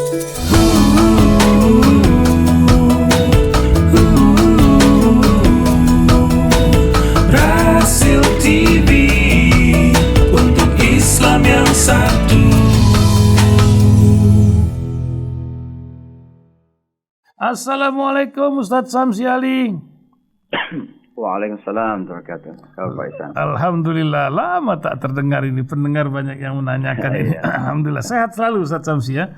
Rasil TV untuk Islam yang satu. Assalamualaikum Ustadz Samsi Ali. Waalaikumsalam warahmatullahi wabarakatuh. Alhamdulillah, lama tak terdengar ini, pendengar banyak yang menanyakan ini. Alhamdulillah, sehat selalu Ustadz Samsi ya.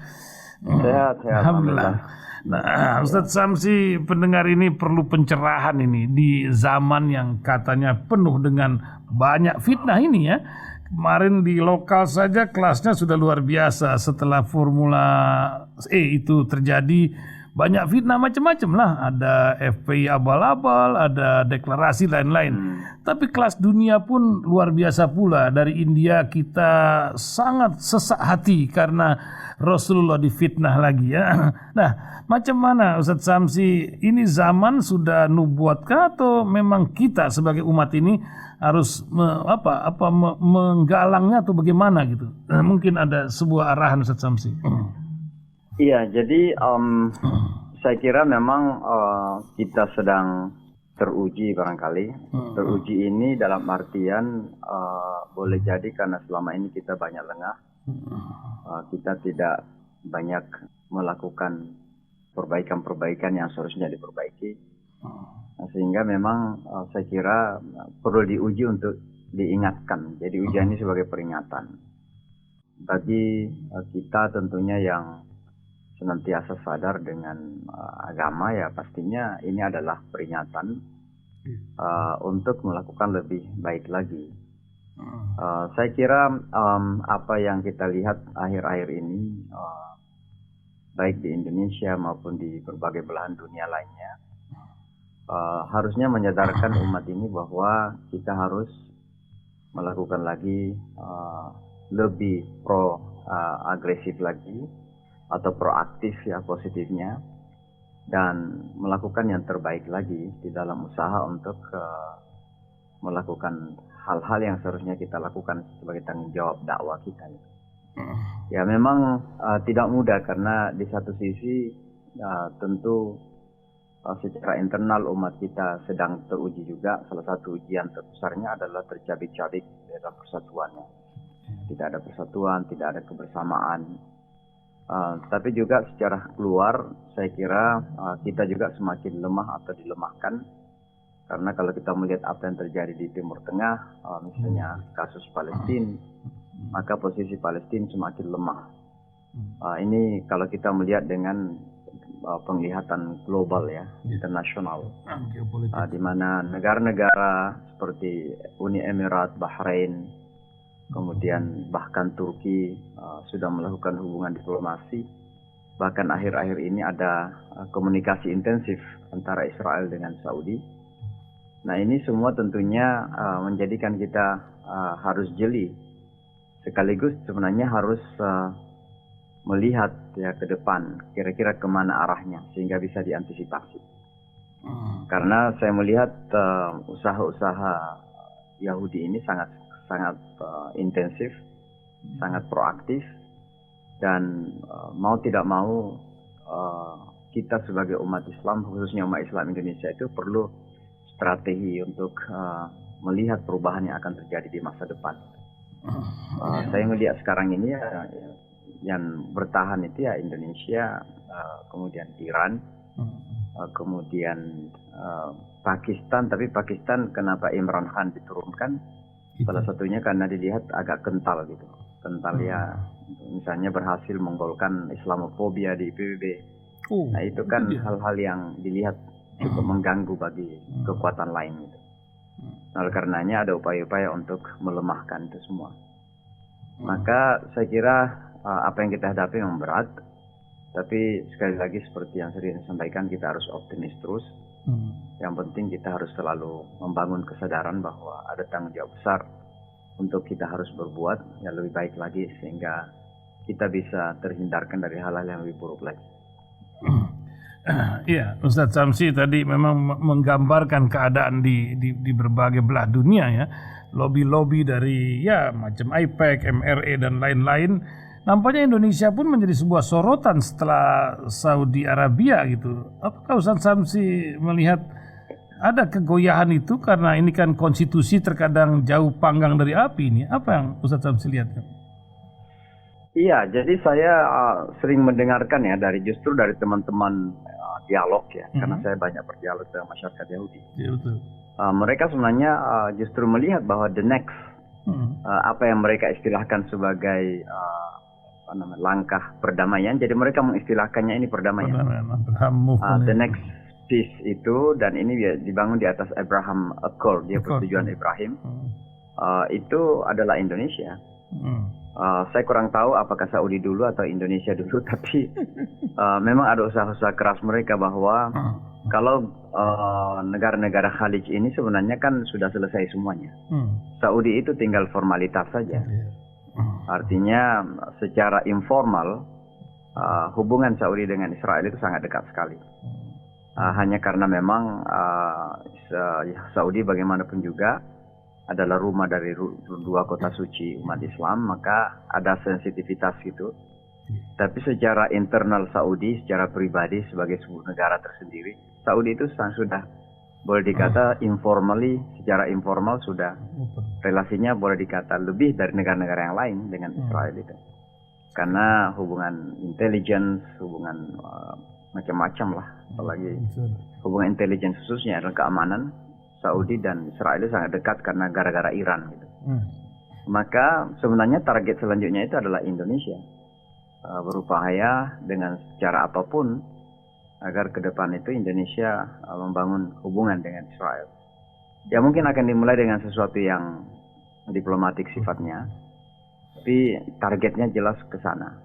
Sehat. Alhamdulillah. Nah, Ustadz Samsi, pendengar ini perlu pencerahan ini di zaman yang katanya penuh dengan banyak fitnah ini ya. Kemarin di lokal saja kelasnya sudah luar biasa setelah Formula E itu terjadi. Banyak fitnah macam-macam lah, ada FPI abal-abal, ada deklarasi lain-lain. Tapi kelas dunia pun luar biasa pula. Dari India kita sangat sesak hati karena Rasulullah difitnah lagi ya. Nah, macam mana Ustadz Samsi, ini zaman sudah nubuatkah atau memang kita sebagai umat ini harus menggalangnya atau bagaimana gitu? Mungkin ada sebuah arahan Ustadz Samsi. Iya, jadi saya kira memang kita sedang teruji barangkali. Teruji ini dalam artian boleh jadi karena selama ini kita banyak lengah. Kita tidak banyak melakukan perbaikan-perbaikan yang seharusnya diperbaiki. Sehingga memang saya kira perlu diuji untuk diingatkan. Jadi ujian ini sebagai peringatan. Bagi kita tentunya yang senantiasa sadar dengan agama, ya pastinya ini adalah peringatan untuk melakukan lebih baik lagi. Saya kira apa yang kita lihat akhir-akhir ini, baik di Indonesia maupun di berbagai belahan dunia lainnya, harusnya menyadarkan umat ini bahwa kita harus melakukan lagi lebih agresif lagi, atau proaktif ya positifnya, dan melakukan yang terbaik lagi di dalam usaha untuk melakukan hal-hal yang seharusnya kita lakukan sebagai tanggung jawab dakwah kita. Ya memang tidak mudah karena di satu sisi tentu secara internal umat kita sedang teruji juga. Salah satu ujian terbesarnya adalah tercabik-cabik dalam persatuannya. Tidak ada persatuan, tidak ada kebersamaan. Tapi juga secara keluar saya kira kita juga semakin lemah atau dilemahkan, karena kalau kita melihat apa yang terjadi di Timur Tengah, misalnya kasus Palestina, maka posisi Palestina semakin lemah. Ini kalau kita melihat dengan penglihatan global ya, internasional, di mana negara-negara seperti Uni Emirat, Bahrain, kemudian bahkan Turki sudah melakukan hubungan diplomasi. Bahkan akhir-akhir ini ada komunikasi intensif antara Israel dengan Saudi. Nah ini semua tentunya menjadikan kita harus jeli. Sekaligus sebenarnya harus melihat ya ke depan kira-kira kemana arahnya sehingga bisa diantisipasi. Karena saya melihat usaha-usaha Yahudi ini sangat intensif, sangat proaktif, dan mau tidak mau kita sebagai umat Islam, khususnya umat Islam Indonesia itu perlu strategi untuk melihat perubahan yang akan terjadi di masa depan. Saya melihat sekarang ini yang bertahan itu ya Indonesia, kemudian Iran, kemudian Pakistan. Tapi Pakistan kenapa Imran Khan diturunkan? Salah satunya karena dilihat agak kental gitu. Kental ya, misalnya berhasil menggolkan Islamofobia di PBB. Nah itu kan hal-hal yang dilihat cukup mengganggu bagi kekuatan lain gitu. Nah oleh karenanya ada upaya-upaya untuk melemahkan itu semua. Maka saya kira apa yang kita hadapi memang berat. Tapi sekali lagi seperti yang sering disampaikan, kita harus optimis terus. Yang penting kita harus selalu membangun kesadaran bahwa ada tanggung jawab besar untuk kita harus berbuat yang lebih baik lagi sehingga kita bisa terhindarkan dari hal-hal yang lebih buruk lagi. Iya, Ustadz Samsi tadi memang menggambarkan keadaan di berbagai belah dunia ya. Lobby-lobby dari ya macam IPEC, MRE dan lain-lain nampaknya Indonesia pun menjadi sebuah sorotan setelah Saudi Arabia gitu. Apakah Ustaz Samsi melihat ada kegoyahan itu karena ini kan konstitusi terkadang jauh panggang dari api ini? Apa yang Ustaz Samsi lihat? Iya, jadi saya sering mendengarkan ya justru dari teman-teman dialog ya, karena saya banyak berdialog dengan masyarakat Yahudi. Ya, betul. Mereka sebenarnya justru melihat bahwa the next apa yang mereka istilahkan sebagai langkah perdamaian. Jadi mereka mengistilahkannya ini perdamaian. The next peace itu, dan ini dibangun di atas Abraham Accord, dia persetujuan Ibrahim. Itu adalah Indonesia. Saya kurang tahu apakah Saudi dulu atau Indonesia dulu, tapi memang ada usaha-usaha keras mereka bahwa kalau negara-negara Khalij ini sebenarnya kan sudah selesai semuanya. Saudi itu tinggal formalitas saja. Artinya secara informal hubungan Saudi dengan Israel itu sangat dekat sekali. Hanya karena memang Saudi bagaimanapun juga adalah rumah dari dua kota suci umat Islam, maka ada sensitivitas gitu. Tapi secara internal Saudi, secara pribadi sebagai sebuah negara tersendiri, Saudi itu sudah boleh dikata secara informal sudah relasinya boleh dikata lebih dari negara-negara yang lain dengan Israel itu. Karena hubungan intelligence, hubungan macam-macam lah, apalagi hubungan intelligence khususnya adalah keamanan. Saudi dan Israel itu sangat dekat karena gara-gara Iran gitu. Maka sebenarnya target selanjutnya itu adalah Indonesia. Berupaya dengan cara apapun agar ke depan itu Indonesia membangun hubungan dengan Israel. Ya mungkin akan dimulai dengan sesuatu yang diplomatik sifatnya, tapi targetnya jelas ke sana.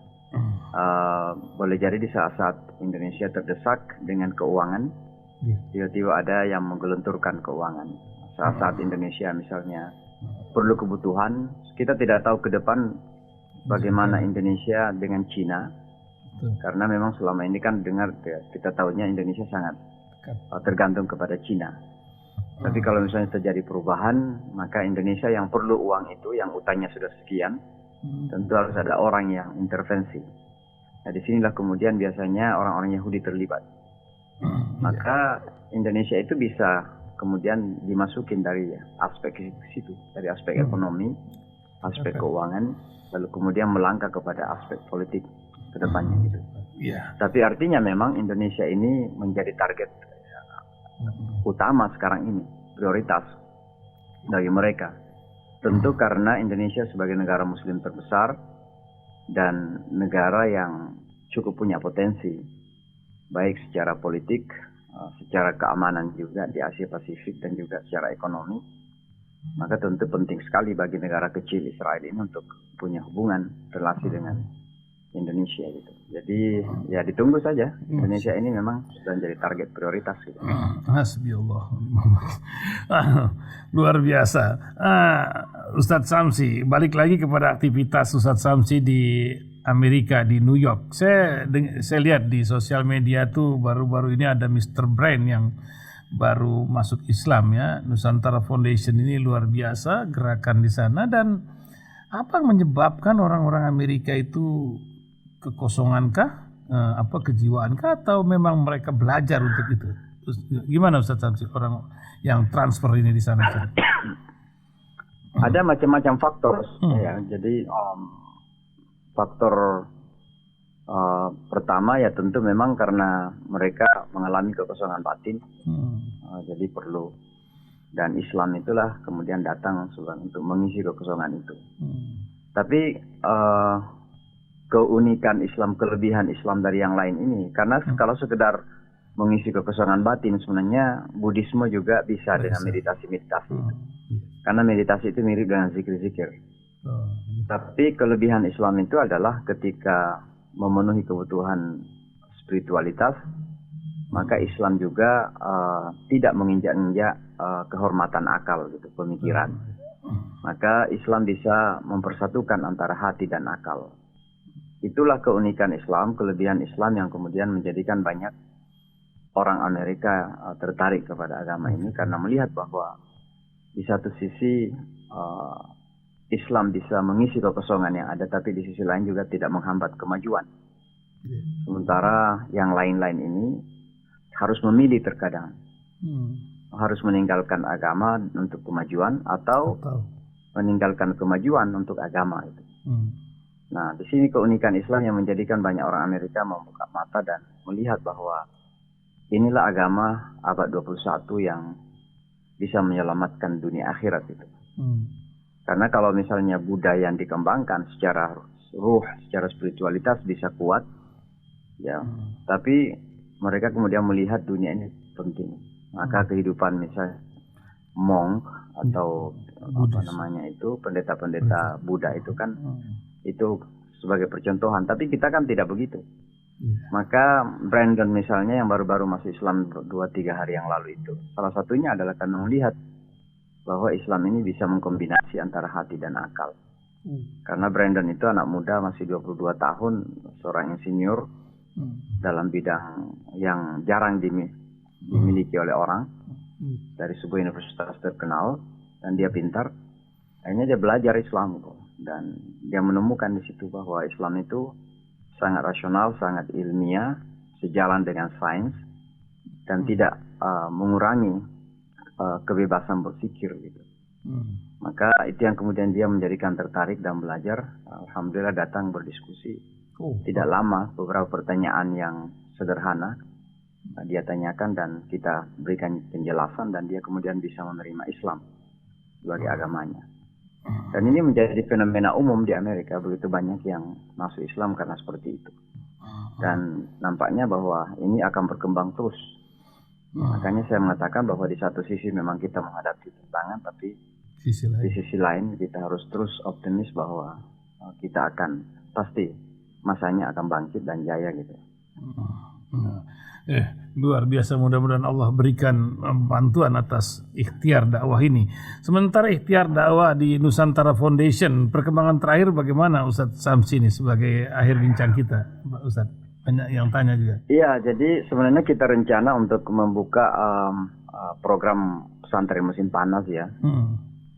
Boleh jadi di saat-saat Indonesia terdesak dengan keuangan, tiba-tiba ada yang menggelontorkan keuangan. Saat-saat Indonesia misalnya perlu kebutuhan, kita tidak tahu ke depan bagaimana Indonesia dengan Cina. Karena memang selama ini kan kita tahunya Indonesia sangat tergantung kepada Cina. Tapi kalau misalnya terjadi perubahan, maka Indonesia yang perlu uang itu, yang utangnya sudah sekian, tentu harus ada orang yang intervensi. Nah disinilah kemudian biasanya orang-orang Yahudi terlibat. Maka Indonesia itu bisa kemudian dimasukin dari aspek situ, dari aspek ekonomi, aspek keuangan, lalu kemudian melangkah kepada aspek politik ke depannya gitu. Tapi artinya memang Indonesia ini menjadi target utama sekarang ini, prioritas bagi mereka. Tentu karena Indonesia sebagai negara muslim terbesar dan negara yang cukup punya potensi, baik secara politik, secara keamanan juga di Asia Pasifik dan juga secara ekonomi. Maka tentu penting sekali bagi negara kecil Israel ini untuk punya hubungan, relasi dengan Indonesia gitu. Jadi ya ditunggu saja. Indonesia ini memang sudah menjadi target prioritas gitu. Hasbiyallah. Luar biasa. Ustadz Samsi, balik lagi kepada aktivitas Ustadz Samsi di Amerika, di New York. Saya lihat di sosial media tuh baru-baru ini ada Mr. Brain yang baru masuk Islam ya. Nusantara Foundation ini luar biasa gerakan di sana. Dan apa yang menyebabkan orang-orang Amerika itu kekosongankah, kejiwaankah, atau memang mereka belajar untuk itu? Terus, gimana Ustaz Samsi orang yang transfer ini di sana? Ada macam-macam faktor ya. Jadi faktor pertama ya tentu memang karena mereka mengalami kekosongan batin, jadi perlu, dan Islam itulah kemudian datang untuk mengisi kekosongan itu. Tapi keunikan Islam, kelebihan Islam dari yang lain ini, karena kalau sekedar mengisi kekosongan batin, sebenarnya Buddhisme juga bisa dengan meditasi-meditasi. Karena meditasi itu mirip dengan zikir-zikir. Tapi kelebihan Islam itu adalah ketika memenuhi kebutuhan spiritualitas, maka Islam juga tidak menginjak-injak kehormatan akal gitu, pemikiran. Maka Islam bisa mempersatukan antara hati dan akal. Itulah keunikan Islam, kelebihan Islam yang kemudian menjadikan banyak orang Amerika tertarik kepada agama ini, karena melihat bahwa di satu sisi Islam bisa mengisi kekosongan yang ada, tapi di sisi lain juga tidak menghambat kemajuan. Sementara yang lain-lain ini harus memilih terkadang. Harus meninggalkan agama untuk kemajuan atau meninggalkan kemajuan untuk agama itu. Nah, di sini keunikan Islam yang menjadikan banyak orang Amerika membuka mata dan melihat bahwa inilah agama abad 21 yang bisa menyelamatkan dunia akhirat itu. Karena kalau misalnya budaya yang dikembangkan secara ruh, secara spiritualitas bisa kuat, ya, tapi mereka kemudian melihat dunia ini penting. Maka kehidupan misalnya monk atau apa namanya itu pendeta-pendeta Buddha itu kan itu sebagai percontohan. Tapi kita kan tidak begitu. Maka Brandon misalnya yang baru-baru masuk Islam 2-3 hari yang lalu itu, salah satunya adalah karena melihat bahwa Islam ini bisa mengkombinasi antara hati dan akal. Karena Brandon itu anak muda, masih 22 tahun, seorang insinyur dalam bidang yang jarang dimiliki oleh orang, dari sebuah universitas terkenal, dan dia pintar. Akhirnya dia belajar Islam dan dia menemukan di situ bahwa Islam itu sangat rasional, sangat ilmiah, sejalan dengan sains, dan tidak mengurangi kebebasan berpikir gitu. Maka itu yang kemudian dia menjadikan tertarik dan belajar. Alhamdulillah datang berdiskusi. Tidak lama, beberapa pertanyaan yang sederhana dia tanyakan dan kita berikan penjelasan, dan dia kemudian bisa menerima Islam sebagai agamanya. Dan ini menjadi fenomena umum di Amerika, begitu banyak yang masuk Islam karena seperti itu. Dan nampaknya bahwa ini akan berkembang terus. Makanya saya mengatakan bahwa di satu sisi memang kita menghadapi tantangan, tapi di sisi lain kita harus terus optimis bahwa kita akan pasti masanya akan bangkit dan jaya gitu. Luar biasa, mudah-mudahan Allah berikan bantuan atas ikhtiar dakwah ini. Sementara ikhtiar dakwah di Nusantara Foundation, perkembangan terakhir bagaimana Ustadz Samsi ini sebagai akhir bincang kita, Ustadz? Banyak yang tanya juga. Iya, jadi sebenarnya kita rencana untuk membuka program pesantren musim panas ya.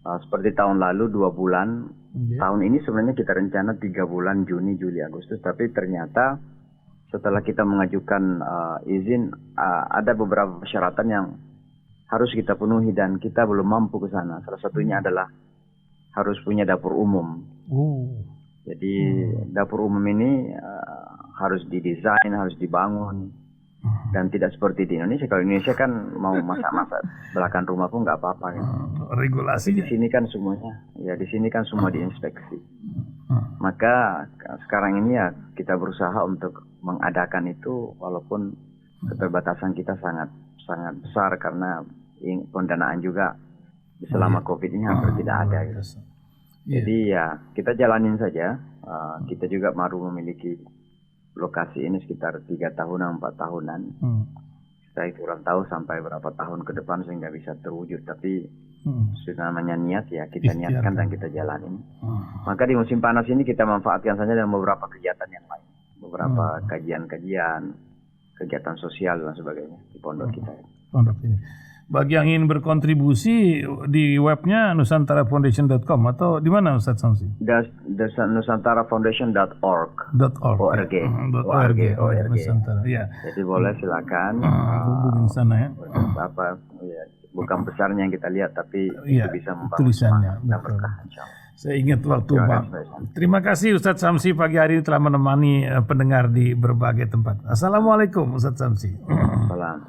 Seperti tahun lalu 2 bulan. Tahun ini sebenarnya kita rencana 3 bulan, Juni, Juli, Agustus. Tapi ternyata setelah kita mengajukan izin, ada beberapa persyaratan yang harus kita penuhi dan kita belum mampu ke sana. Salah satunya adalah harus punya dapur umum. Jadi dapur umum ini harus didesain, harus dibangun, dan tidak seperti di Indonesia. Kalau Indonesia kan mau masak-masak belakang rumah pun nggak apa-apa kan. Regulasi. Di sini kan semuanya, ya di sini kan semua diinspeksi. Maka sekarang ini ya kita berusaha untuk mengadakan itu, walaupun keterbatasan kita sangat besar karena pendanaan juga selama COVID ini hampir tidak ada. Gitu. Jadi ya kita jalanin saja. Kita juga baru memiliki lokasi ini sekitar 3 tahunan, 4 tahunan. Saya kurang tahu sampai berapa tahun ke depan sehingga bisa terwujud. Tapi sudah namanya niat ya, kita niatkan dan kita jalanin. Maka di musim panas ini kita manfaatkan saja dengan beberapa kegiatan yang lain. Beberapa kajian-kajian, kegiatan sosial dan sebagainya di pondok kita. Pondok ini. Bagi yang ingin berkontribusi di webnya nusantarafoundation.com atau di mana Ustadz Samsi? nusantarafoundation.org. .org. Nusantara. Ya. Jadi boleh silakan hubungin sana ya. Bukan besarnya yang kita lihat, tapi itu bisa membangun tulisannya. berkah. Saya ingat waktu Pak. Terima kasih Ustadz Samsi pagi hari ini telah menemani pendengar di berbagai tempat. Assalamualaikum Ustadz Samsi. Salam.